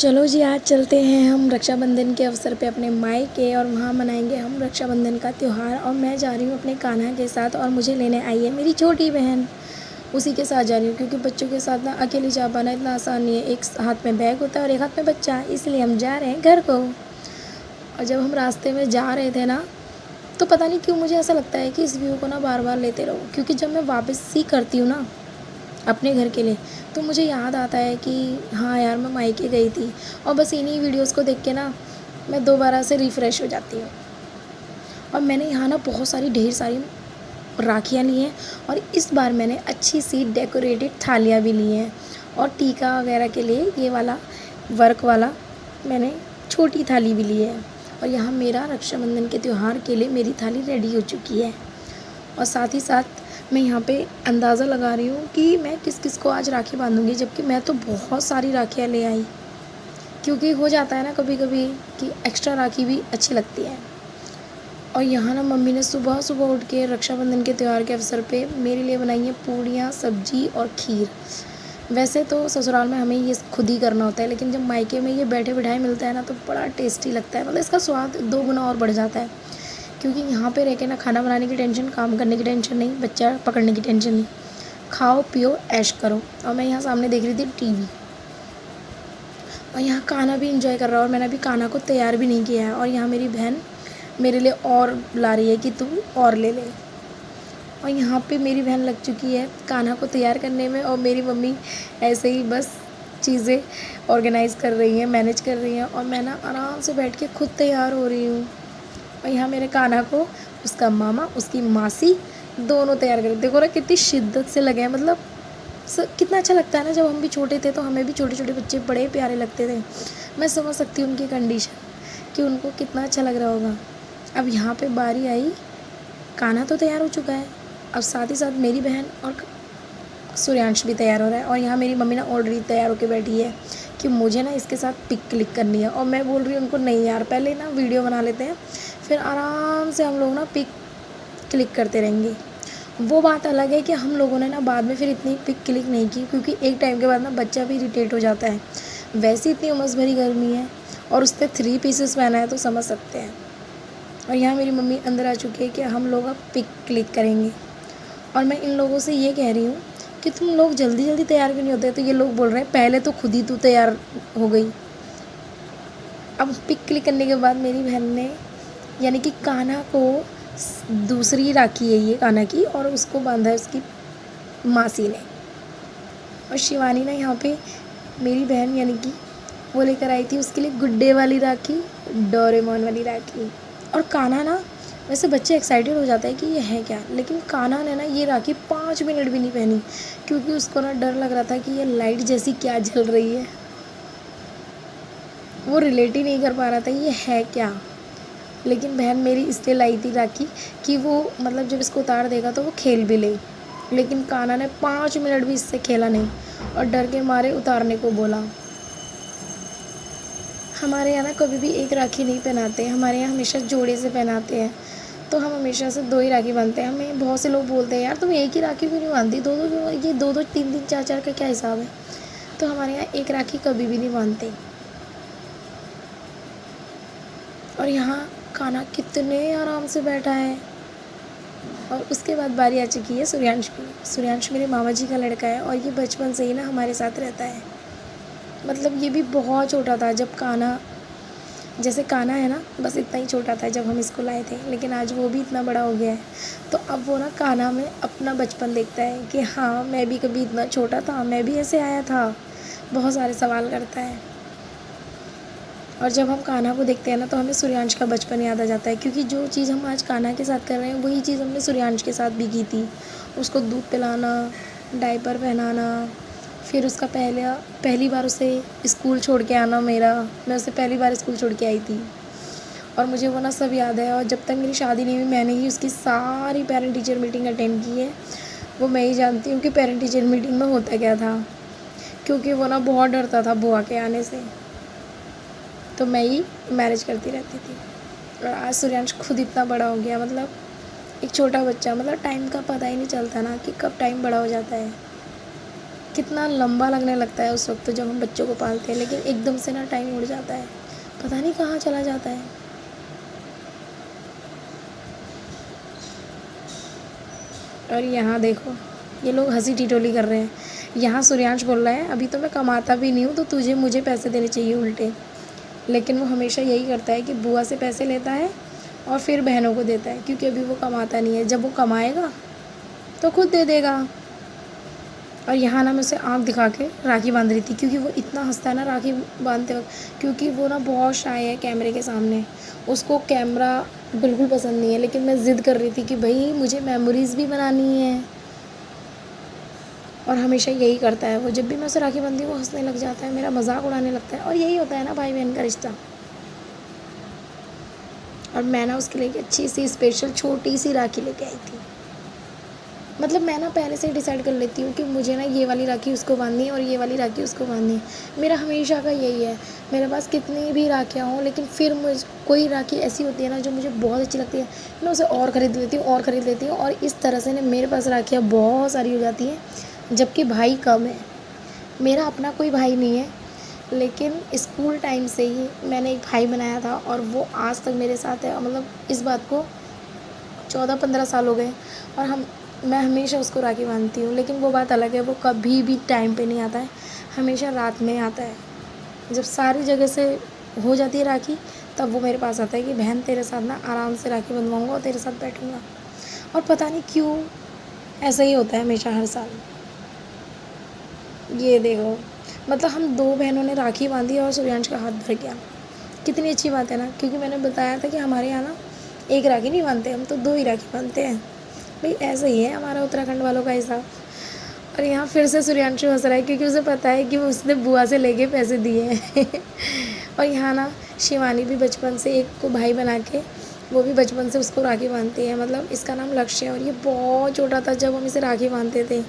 चलो जी, आज चलते हैं हम रक्षाबंधन के अवसर पे अपने मायके और वहाँ मनाएंगे हम रक्षाबंधन का त्यौहार। और मैं जा रही हूँ अपने कान्हा के साथ और मुझे लेने आई है मेरी छोटी बहन। उसी के साथ जा रही हूँ क्योंकि बच्चों के साथ ना अकेले जा पाना इतना आसान नहीं है। एक हाथ में बैग होता है और एक हाथ में बच्चा, इसलिए हम जा रहे हैं घर को। और जब हम रास्ते में जा रहे थे ना, तो पता नहीं क्यों मुझे ऐसा लगता है कि इस व्यू को ना बार बार लेते रहो, क्योंकि जब मैं वापसी करती हूँ ना अपने घर के लिए, तो मुझे याद आता है कि हाँ यार, मैं मायके गई थी। और बस इन्हीं वीडियोस को देख के ना मैं दोबारा से रिफ़्रेश हो जाती हूँ। और मैंने यहाँ ना बहुत सारी ढेर सारी राखियाँ ली हैं। और इस बार मैंने अच्छी सी डेकोरेटेड थालियाँ भी ली हैं। और टीका वगैरह के लिए ये वाला वर्क वाला मैंने छोटी थाली भी ली है। और यहाँ मेरा रक्षाबंधन के त्यौहार के लिए मेरी थाली रेडी हो चुकी है। और साथ ही साथ मैं यहाँ पे अंदाज़ा लगा रही हूँ कि मैं किस किस को आज राखी बांधूँगी, जबकि मैं तो बहुत सारी राखियाँ ले आई, क्योंकि हो जाता है ना कभी कभी कि एक्स्ट्रा राखी भी अच्छी लगती है। और यहाँ ना मम्मी ने सुबह सुबह उठ के रक्षाबंधन के त्यौहार के अवसर पे मेरे लिए बनाई है पूड़ियाँ, सब्जी और खीर। वैसे तो ससुराल में हमें ये खुद ही करना होता है, लेकिन जब मायके में ये बैठे बिठाए मिलता है ना, तो बड़ा टेस्टी लगता है। मतलब इसका स्वाद 2 गुना और बढ़ जाता है, क्योंकि यहाँ पे रह के ना खाना बनाने की टेंशन, काम करने की टेंशन नहीं, बच्चा पकड़ने की टेंशन नहीं, खाओ पियो ऐश करो। और मैं यहाँ सामने देख रही थी टीवी, और यहाँ कान्हा भी इंजॉय कर रहा है। और मैंने अभी कान्हा को तैयार भी नहीं किया है। और यहाँ मेरी बहन मेरे लिए और ला रही है कि तू और ले ले। और यहाँ पे मेरी बहन लग चुकी है कान्हा को तैयार करने में, और मेरी मम्मी ऐसे ही बस चीज़ें ऑर्गेनाइज़ कर रही हैं, मैनेज कर रही हैं। और मैं ना आराम से बैठ के खुद तैयार हो रही हूँ। और यहाँ मेरे कान्हा को उसका मामा, उसकी मासी दोनों तैयार कर, देखो ना कितनी शिद्दत से लगे हैं। मतलब कितना अच्छा लगता है ना। जब हम भी छोटे थे तो हमें भी छोटे छोटे बच्चे बड़े प्यारे लगते थे। मैं समझ सकती हूँ उनकी कंडीशन कि उनको कितना अच्छा लग रहा होगा। अब यहाँ पे बारी आई, कान्हा तो तैयार हो चुका है, अब साथ ही साथ मेरी बहन और सूर्यांश भी तैयार हो रहा है। और यहाँ मेरी मम्मी ना ऑलरेडी तैयार होकर बैठी है कि मुझे ना इसके साथ पिक क्लिक करनी है। और मैं बोल रही हूँ उनको, नहीं यार, पहले ना वीडियो बना लेते हैं, फिर आराम से हम लोग ना पिक क्लिक करते रहेंगे। वो बात अलग है कि हम लोगों ने ना बाद में फिर इतनी पिक क्लिक नहीं की, क्योंकि एक टाइम के बाद ना बच्चा भी इरिटेट हो जाता है। वैसे इतनी उमस भरी गर्मी है और उस पर 3 पीसेस पहना है, तो समझ सकते हैं। और यहाँ मेरी मम्मी अंदर आ चुकी है कि हम लोग अब पिक क्लिक करेंगे। और मैं इन लोगों से ये कह रही हूँ कि तुम लोग जल्दी जल्दी तैयार क्यों नहीं होते। तो ये लोग बोल रहे हैं, पहले तो खुद ही तू तैयार हो गई। अब पिक क्लिक करने के बाद मेरी बहन ने, यानी कि कान्हा को, दूसरी राखी है ये कान्हा की, और उसको बांधा है उसकी मासी ने। और शिवानी ना यहाँ पे मेरी बहन यानी कि वो लेकर आई थी उसके लिए गुड्डे वाली राखी, डोरेमोन वाली राखी। और कान्हा ना, वैसे बच्चे एक्साइटेड हो जाता है कि ये है क्या, लेकिन कान्हा ने ना ये राखी 5 मिनट भी नहीं पहनी, क्योंकि उसको ना डर लग रहा था कि ये लाइट जैसी क्या जल रही है। वो रिलेट ही नहीं कर पा रहा था ये है क्या। लेकिन बहन मेरी इसलिए लाई थी राखी कि वो मतलब जब इसको उतार देगा तो वो खेल भी ले। लेकिन कान्हा ने 5 मिनट भी इससे खेला नहीं और डर के मारे उतारने को बोला। हमारे यहाँ ना कभी भी एक राखी नहीं पहनाते, हमारे यहाँ हमेशा जोड़े से पहनाते हैं। तो हम हमेशा से 2 ही राखी बांधते हैं। हमें बहुत से लोग बोलते हैं, यार तुम एक ही राखी क्यों नहीं बांधती, दो दो क्यों, ये 2-2 3-3 4-4 का क्या हिसाब है। तो हमारे यहाँ एक राखी कभी भी नहीं बांधते। और यहाँ कान्हा कितने आराम से बैठा है। और उसके बाद बारी आ चुकी है सूर्यांश की। सूर्यांश मेरे मामा जी का लड़का है और ये बचपन से ही ना हमारे साथ रहता है। मतलब ये भी बहुत छोटा था जब कान्हा, जैसे कान्हा है ना, बस इतना ही छोटा था जब हम इसको लाए थे, लेकिन आज वो भी इतना बड़ा हो गया है। तो अब वो ना कान्हा में अपना बचपन देखता है कि हाँ, मैं भी कभी इतना छोटा था, मैं भी ऐसे आया था। बहुत सारे सवाल करता है। और जब हम कान्हा को देखते हैं ना, तो हमें सूर्यांश का बचपन याद आ जाता है, क्योंकि जो चीज़ हम आज कान्हा के साथ कर रहे हैं वही चीज़ हमने सूर्यांश के साथ भी की थी। उसको दूध पिलाना, डायपर पहनाना, फिर उसका पहली बार उसे स्कूल छोड़ के आना, मैं उसे पहली बार स्कूल छोड़ के आई थी। और मुझे वो ना सब याद है। और जब तक मेरी शादी नहीं हुई, मैंने ही उसकी सारी पेरेंट टीचर मीटिंग अटेंड की है। वो मैं ही जानती हूँ कि पेरेंट टीचर मीटिंग में होता क्या था, क्योंकि वो ना बहुत डरता था बुआ के आने से, तो मैं ही मैनेज करती रहती थी। और आज सूर्यांश खुद इतना बड़ा हो गया, मतलब एक छोटा बच्चा, मतलब टाइम का पता ही नहीं चलता ना कि कब टाइम बड़ा हो जाता है। कितना लंबा लगने लगता है उस वक्त तो जब हम बच्चों को पालते हैं, लेकिन एकदम से ना टाइम उड़ जाता है, पता नहीं कहाँ चला जाता है। और यहाँ देखो, ये लोग हंसी टिटोली कर रहे हैं। यहाँ सूर्यांश बोल रहा है अभी तो मैं कमाता भी नहीं हूँ तो तुझे मुझे पैसे देने चाहिए उल्टे। लेकिन वो हमेशा यही करता है कि बुआ से पैसे लेता है और फिर बहनों को देता है, क्योंकि अभी वो कमाता नहीं है। जब वो कमाएगा तो खुद दे देगा। और यहाँ ना मैं उसे आँख दिखा के राखी बांध रही थी, क्योंकि वो इतना हंसता है ना राखी बांधते वक्त, क्योंकि वो ना बहुत शाय है कैमरे के सामने, उसको कैमरा बिल्कुल पसंद नहीं है। लेकिन मैं ज़िद कर रही थी कि भाई मुझे मेमोरीज़ भी बनानी है। और हमेशा यही करता है वो, जब भी मैं उसे राखी बांधती हूँ वो हंसने लग जाता है, मेरा मजाक उड़ाने लगता है। और यही होता है ना भाई बहन का रिश्ता। और मैं ना उसके लिए एक अच्छी सी स्पेशल छोटी सी राखी लेके आई थी। मतलब मैं ना पहले से ही डिसाइड कर लेती हूँ कि मुझे ना ये वाली राखी उसको बांधनी है और ये वाली राखी उसको बांधनी है। मेरा हमेशा का यही है। मेरे पास कितनी भी राखियाँ हों, लेकिन फिर मुझे कोई राखी ऐसी होती है ना जो मुझे बहुत अच्छी लगती है, मैं उसे और ख़रीद लेती हूँ और ख़रीद लेती हूँ। और इस तरह से ना मेरे पास राखियाँ बहुत सारी हो जाती हैं, जबकि भाई कम है। मेरा अपना कोई भाई नहीं है, लेकिन स्कूल टाइम से ही मैंने एक भाई बनाया था और वो आज तक मेरे साथ है। मतलब इस बात को 14-15 साल हो गए और मैं हमेशा उसको राखी बांधती हूँ। लेकिन वो बात अलग है, वो कभी भी टाइम पे नहीं आता है, हमेशा रात में आता है। जब सारी जगह से हो जाती है राखी, तब वो मेरे पास आता है कि बहन तेरे साथ ना आराम से राखी बंधवाऊँगा और तेरे साथ बैठूँगा। और पता नहीं क्यों ऐसा ही होता है हमेशा, हर साल। ये देखो, मतलब हम 2 बहनों ने राखी बांधी और सूर्यांश का हाथ भर गया। कितनी अच्छी बात है ना, क्योंकि मैंने बताया था कि हमारे यहाँ ना एक राखी नहीं बांधते, हम तो 2 ही राखी बांधते हैं। भाई ऐसा ही है हमारा उत्तराखंड वालों का हिसाब। और यहाँ फिर से सूर्यांशु हंस रहा है, क्योंकि उसे पता है कि उसने बुआ से लेके पैसे दिए हैं। और यहाँ ना शिवानी भी बचपन से एक को भाई बना के, वो भी बचपन से उसको राखी बांधती है। मतलब इसका नाम लक्ष्य है और ये बहुत छोटा था जब हम इसे राखी बांधते थे।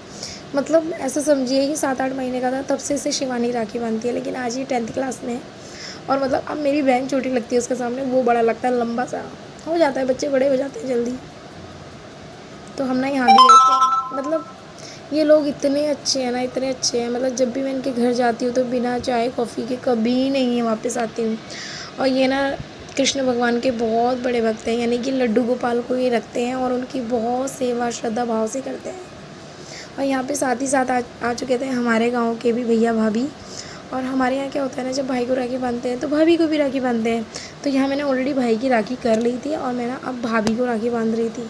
मतलब ऐसा समझिए कि 7-8 महीने का था, तब से इसे शिवानी राखी बांधती है। लेकिन आज ये 10th क्लास में है और मतलब अब मेरी बहन छोटी लगती है उसके सामने, वो बड़ा लगता है, लंबा सा हो जाता है, बच्चे बड़े हो जाते हैं जल्दी। तो हम ना यहाँ भी रहते हैं। मतलब ये लोग इतने अच्छे हैं ना, इतने अच्छे हैं। मतलब जब भी मैं इनके घर जाती हूँ तो बिना चाय कॉफ़ी के कभी नहीं वापस आती हूँ। और ये ना कृष्ण भगवान के बहुत बड़े भक्त हैं, यानी कि लड्डू गोपाल को ये रखते हैं और उनकी बहुत सेवा श्रद्धा भाव से करते हैं। और यहाँ पे साथ ही साथ आ चुके थे हमारे गाँव के भी भैया भाभी। और हमारे यहाँ क्या होता है ना, जब भाई को राखी बांधते हैं तो भाभी को भी राखी बांधते हैं। तो यहाँ मैंने ऑलरेडी भाई की राखी कर ली थी और मैं ना अब भाभी को राखी बांध रही थी।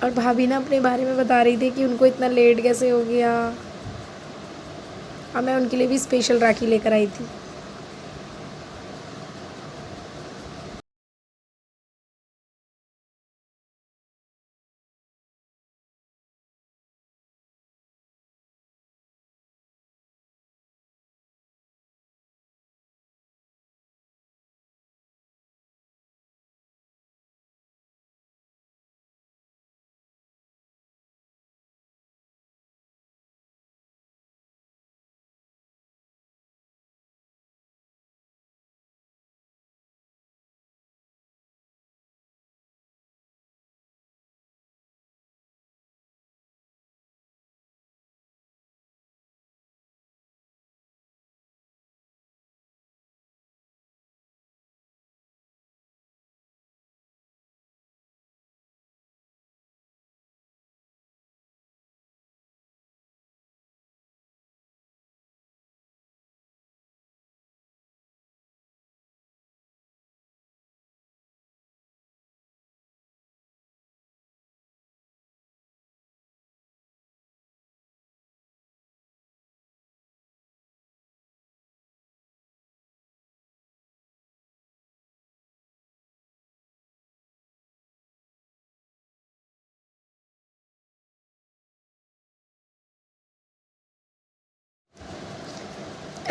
और भाभी ना अपने बारे में बता रही थी कि उनको इतना लेट कैसे हो गया। और मैं उनके लिए भी स्पेशल राखी लेकर आई थी।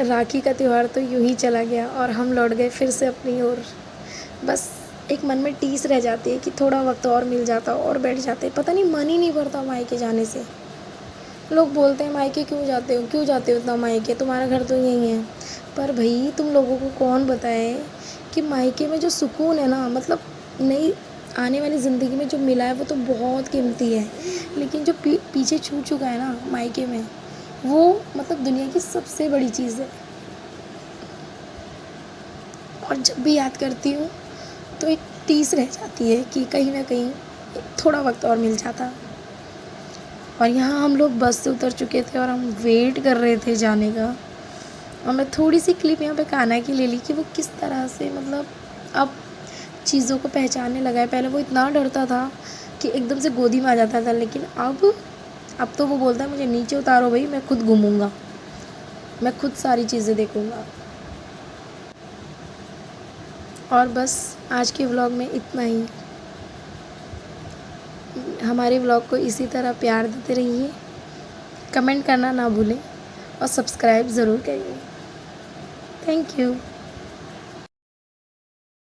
राखी का त्यौहार तो यूँ ही चला गया और हम लौट गए फिर से अपनी ओर। बस एक मन में टीस रह जाती है कि थोड़ा वक्त और मिल जाता और बैठ जाते। पता नहीं मन ही नहीं भरता मायके जाने से। लोग बोलते हैं मायके क्यों जाते हो इतना मायके, तुम्हारा घर तो यहीं है। पर भाई तुम लोगों को कौन बताए कि मायके में जो सुकून है ना, मतलब नहीं, आने वाली ज़िंदगी में जो मिला है वो तो बहुत कीमती है, लेकिन जो पीछे छूट चुका है ना मायके में, वो मतलब दुनिया की सबसे बड़ी चीज़ है। और जब भी याद करती हूँ तो एक टीस रह जाती है कि कहीं ना कहीं थोड़ा वक्त और मिल जाता। और यहाँ हम लोग बस से उतर चुके थे और हम वेट कर रहे थे जाने का। और मैं थोड़ी सी क्लिप यहाँ पे कान्हा की ले ली कि वो किस तरह से मतलब अब चीज़ों को पहचानने लगा है। पहले वो इतना डरता था कि एकदम से गोदी में आ जाता था, लेकिन अब तो वो बोलता है मुझे नीचे उतारो भाई, मैं खुद घूमूंगा, मैं खुद सारी चीज़ें देखूंगा। और बस आज के व्लॉग में इतना ही। हमारे व्लॉग को इसी तरह प्यार देते रहिए, कमेंट करना ना भूलें और सब्सक्राइब ज़रूर करिए। Thank you.